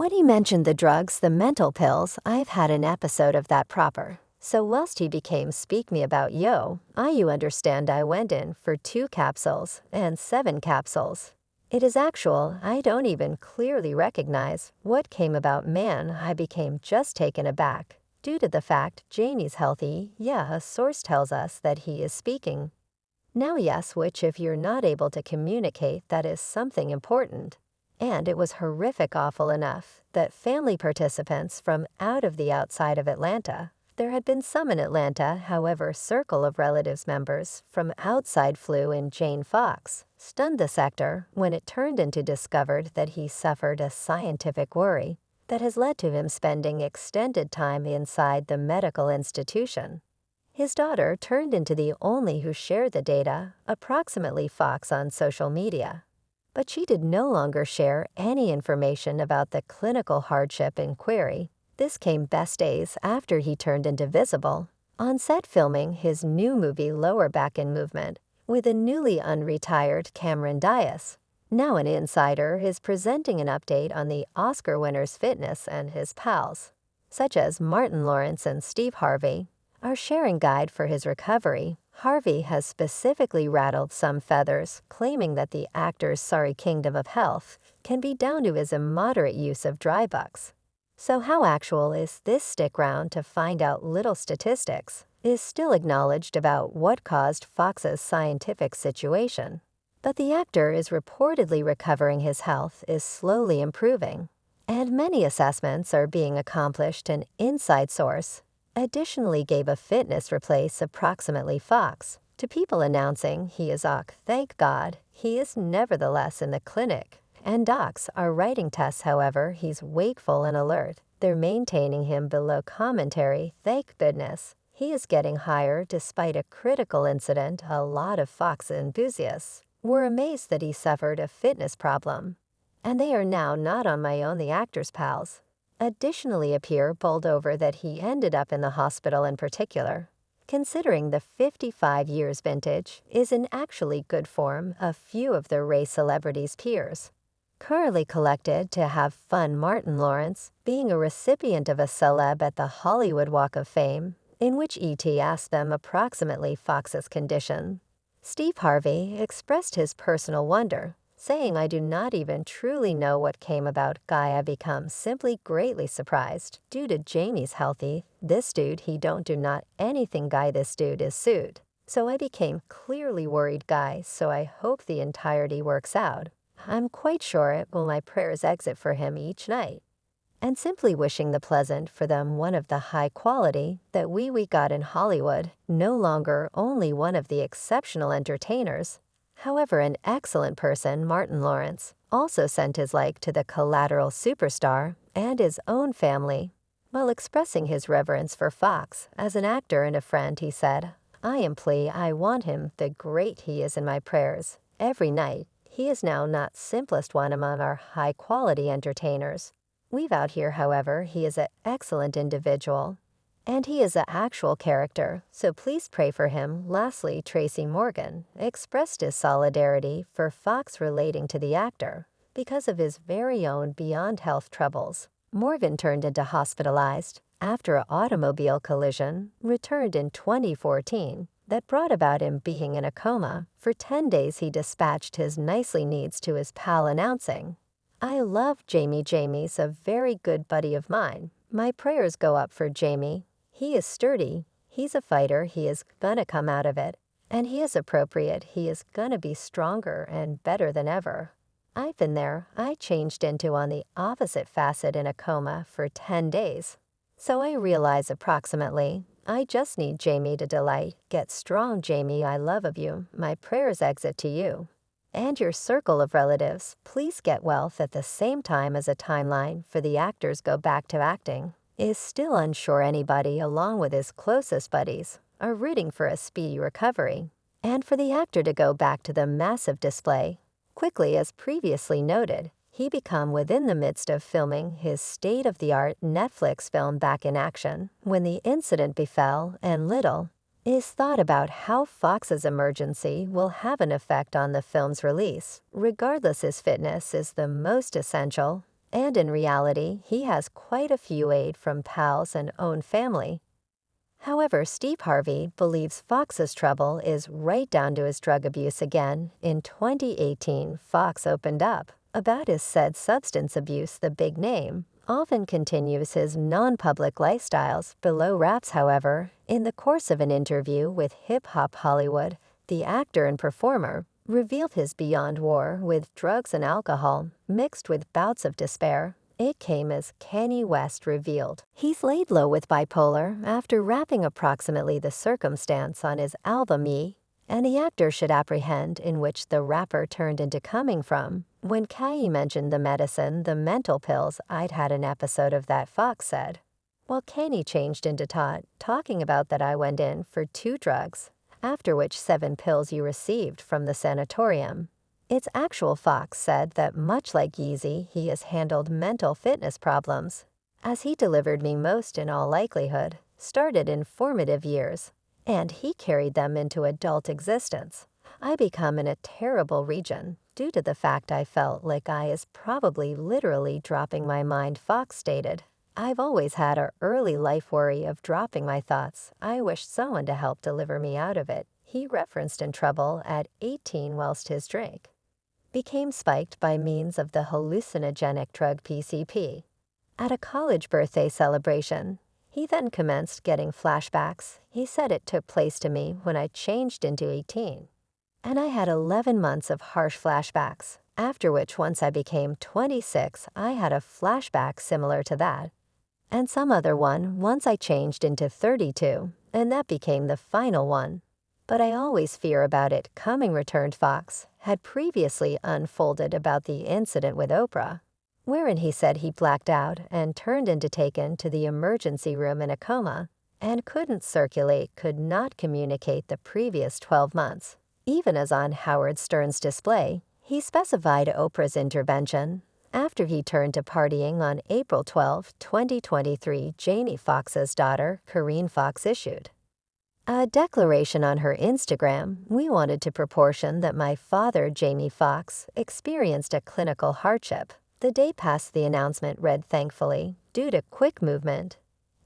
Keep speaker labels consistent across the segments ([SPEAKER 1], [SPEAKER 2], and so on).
[SPEAKER 1] When he mentioned the drugs, the mental pills, I've had an episode of that proper. So whilst he became speak me about yo, you understand I went in for 2 capsules and 7 capsules. It is actual, I don't even clearly recognize what came about man. I became just taken aback. Due to the fact Jamie's healthy, yeah, a source tells us that he is speaking. Now yes, which if you're not able to communicate, that is something important. And it was horrific awful enough that family participants from out of the outside of Atlanta, there had been some in Atlanta, however, circle of relatives members from outside flew in Jane Foxx, stunned the sector when it turned into discovered that he suffered a scientific worry that has led to him spending extended time inside the medical institution. His daughter turned into the only who shared the data, approximately Foxx on social media. But she did no longer share any information about the clinical hardship in query. This came best days after he turned into visible, on set filming his new movie Lower Back in Movement, with a newly unretired Cameron Diaz. Now an insider is presenting an update on the Oscar winner's fitness, and his pals, such as Martin Lawrence and Steve Harvey, are sharing guide for his recovery. Harvey has specifically rattled some feathers, claiming that the actor's sorry kingdom of health can be down to his immoderate use of dry bucks. So how actual is this? Stick round to find out. Little statistics is still acknowledged about what caused Fox's scientific situation. But the actor is reportedly recovering. His health is slowly improving, and many assessments are being accomplished. An inside source additionally gave a fitness replace approximately Foxx to people, announcing he is thank God, he is nevertheless in the clinic, and docs are writing tests. However, he's wakeful and alert. They're maintaining him below commentary. Thank goodness. He is getting higher despite a critical incident. A lot of Foxx enthusiasts were amazed that he suffered a fitness problem, and they are now not on my own. The actor's pals additionally appear bowled over that he ended up in the hospital. In particular, considering the 55 years vintage, is in actually good form. A few of the Ray celebrities' peers currently collected to have fun. Martin Lawrence being a recipient of a celeb at the Hollywood Walk of Fame, in which E.T. asked them approximately Fox's condition. Steve Harvey expressed his personal wonder, saying, I do not even truly know what came about. Guy, I become simply greatly surprised due to Jamie's healthy. This dude, he don't do not anything. Guy, this dude is sued. So I became clearly worried. Guy, so I hope the entirety works out. I'm quite sure it will. My prayers exit for him each night. And simply wishing the pleasant for them. One of the high quality that we got in Hollywood, no longer only one of the exceptional entertainers, however an excellent person. Martin Lawrence also sent his like to the collateral superstar and his own family. While expressing his reverence for Foxx as an actor and a friend, he said, I want him the great he is in my prayers every night. He is now not simplest one among our high-quality entertainers we've out here. However, he is an excellent individual, and he is an actual character, so please pray for him. Lastly, Tracy Morgan expressed his solidarity for Foxx relating to the actor because of his very own beyond health troubles. Morgan turned into hospitalized after an automobile collision returned in 2014 that brought about him being in a coma. For 10 days he dispatched his nicely needs to his pal, announcing, I love Jamie. Jamie's a very good buddy of mine. My prayers go up for Jamie. He is sturdy. He's a fighter. He is gonna come out of it. And he is appropriate. He is gonna be stronger and better than ever. I've been there. I changed into on the opposite facet in a coma for 10 days. So I realize approximately, I just need Jamie to delight. Get strong, Jamie. I love of you. My prayers exit to you and your circle of relatives. Please get wealth. At the same time as a timeline for the actors go back to acting is still unsure. Anybody along with his closest buddies are rooting for a speedy recovery and for the actor to go back to the massive display quickly. As previously noted, he became within the midst of filming his state-of-the-art Netflix film Back in Action when the incident befell, and little is thought about how Fox's emergency will have an effect on the film's release. Regardless, his fitness is the most essential, and in reality, he has quite a few aid from pals and own family. However, Steve Harvey believes Foxx's trouble is right down to his drug abuse again. In 2018, Foxx opened up about his said substance abuse. The big name often continues his non-public lifestyles below wraps. However, in the course of an interview with Hip Hop Hollywood, the actor and performer revealed his beyond war with drugs and alcohol, mixed with bouts of despair. It came as Kanye West revealed he's laid low with bipolar after rapping approximately the circumstance on his album E, and the actor should apprehend in which the rapper turned into coming from. When Kanye mentioned the medicine, the mental pills, I'd had an episode of that, Foxx said. While Kanye changed into talking about that I went in for 2 drugs, after which 7 pills you received from the sanatorium. It's actual. Foxx said that much like Yeezy, he has handled mental fitness problems, as he delivered me most in all likelihood, started in formative years, and he carried them into adult existence. I become in a terrible region due to the fact I felt like I is probably literally dropping my mind, Foxx stated. I've always had a early life worry of dropping my thoughts. I wish someone to help deliver me out of it. He referenced in trouble at 18 whilst his drink became spiked by means of the hallucinogenic drug PCP. At a college birthday celebration, he then commenced getting flashbacks. He said it took place to me when I changed into 18. And I had 11 months of harsh flashbacks, after which once I became 26, I had a flashback similar to that. And some other one once I changed into 32, and that became the final one. But I always fear about it coming, returned. Foxx had previously unfolded about the incident with Oprah, wherein he said he blacked out and turned into taken to the emergency room in a coma, and couldn't circulate, could not communicate the previous 12 months. Even as on Howard Stern's display, he specified Oprah's intervention. After he turned to partying on April 12, 2023, Jamie Foxx's daughter, Corinne Foxx, issued a declaration on her Instagram. We wanted to proportion that my father, Jamie Foxx, experienced a clinical hardship. The day past the announcement read, thankfully, due to quick movement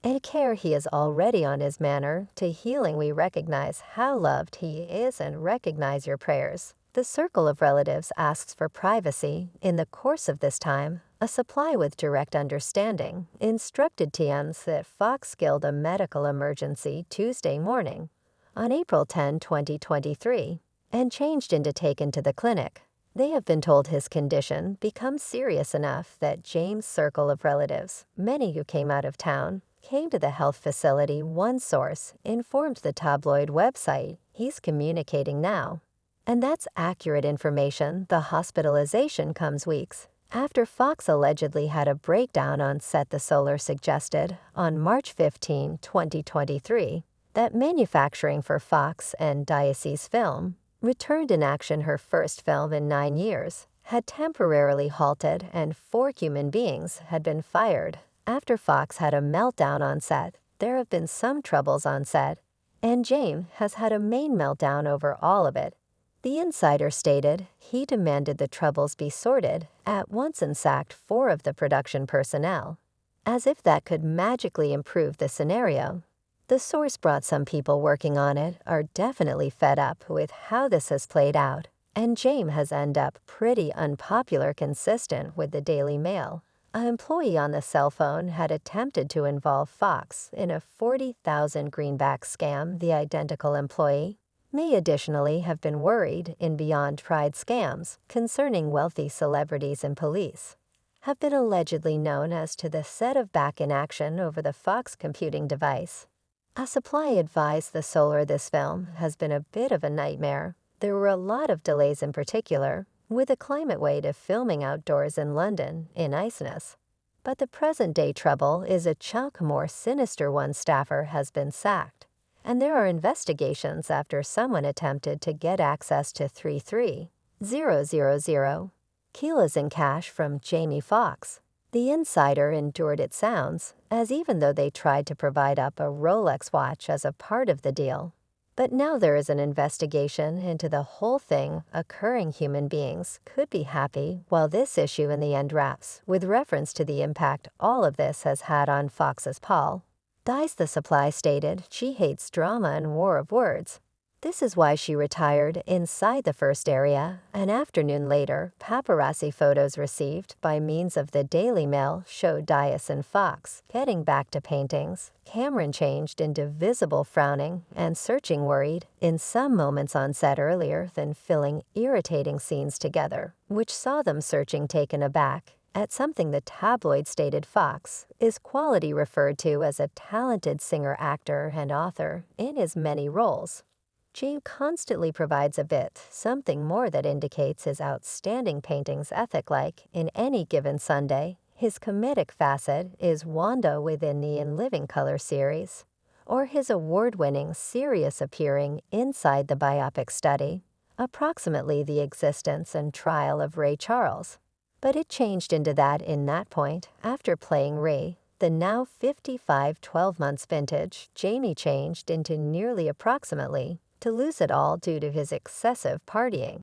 [SPEAKER 1] and care he is already on his manner to healing. We recognize how loved he is and recognize your prayers. The circle of relatives asks for privacy. In the course of this time, a supply with direct understanding instructed TMs that Foxx skilled a medical emergency Tuesday morning on April 10, 2023, and changed into taken to the clinic. They have been told his condition becomes serious enough that James' circle of relatives, many who came out of town, came to the health facility. One source informed the tabloid website he's communicating now. And that's accurate information. The hospitalization comes weeks after Foxx allegedly had a breakdown on set. The Solar suggested on March 15, 2023, that manufacturing for Foxx and Diocese Film, returned in action, her first film in 9 years, had temporarily halted, and 4 human beings had been fired after Foxx had a meltdown on set. There have been some troubles on set, and James has had a main meltdown over all of it. The insider stated he demanded the troubles be sorted at once and sacked 4 of the production personnel, as if that could magically improve the scenario. The source brought some people working on it are definitely fed up with how this has played out, and James has ended up pretty unpopular. Consistent with the Daily Mail, an employee on the cell phone had attempted to involve Foxx in a 40,000 greenback scam. The identical employee may additionally have been worried in Beyond Pride scams concerning wealthy celebrities, and police have been allegedly known as to the set of back in action over the Foxx computing device. A supply advised the Solar this film has been a bit of a nightmare. There were a lot of delays, in particular with the climate weight of filming outdoors in London in iceness. But the present-day trouble is a chunk more sinister. One staffer has been sacked, and there are investigations after someone attempted to get access to 33,000 kilos in cash from Jamie Foxx. The insider endured, it sounds, as even though they tried to provide up a Rolex watch as a part of the deal, But now there is an investigation into the whole thing occurring. Human beings could be happy while this issue in the end wraps, with reference to the impact all of this has had on Fox's Paul. Dies the Supply stated she hates drama and war of words. This is why she retired inside the first area. An afternoon later, paparazzi photos received by means of the Daily Mail showed Dias and Foxx getting back to paintings. Cameron changed into visible frowning and searching worried in some moments on set earlier than filling irritating scenes together, which saw them searching taken aback at something the tabloid stated Foxx is quality referred to as a talented singer, actor, and author in his many roles. G constantly provides a bit, something more that indicates his outstanding paintings ethic, like in Any Given Sunday. His comedic facet is Wanda within the In Living Color series, or his award-winning serious appearing inside the biopic Study, approximately the existence and trial of Ray Charles. But it changed into that in that point after playing Ray. The now 55 12 months vintage, Jamie changed into nearly approximately to lose it all due to his excessive partying.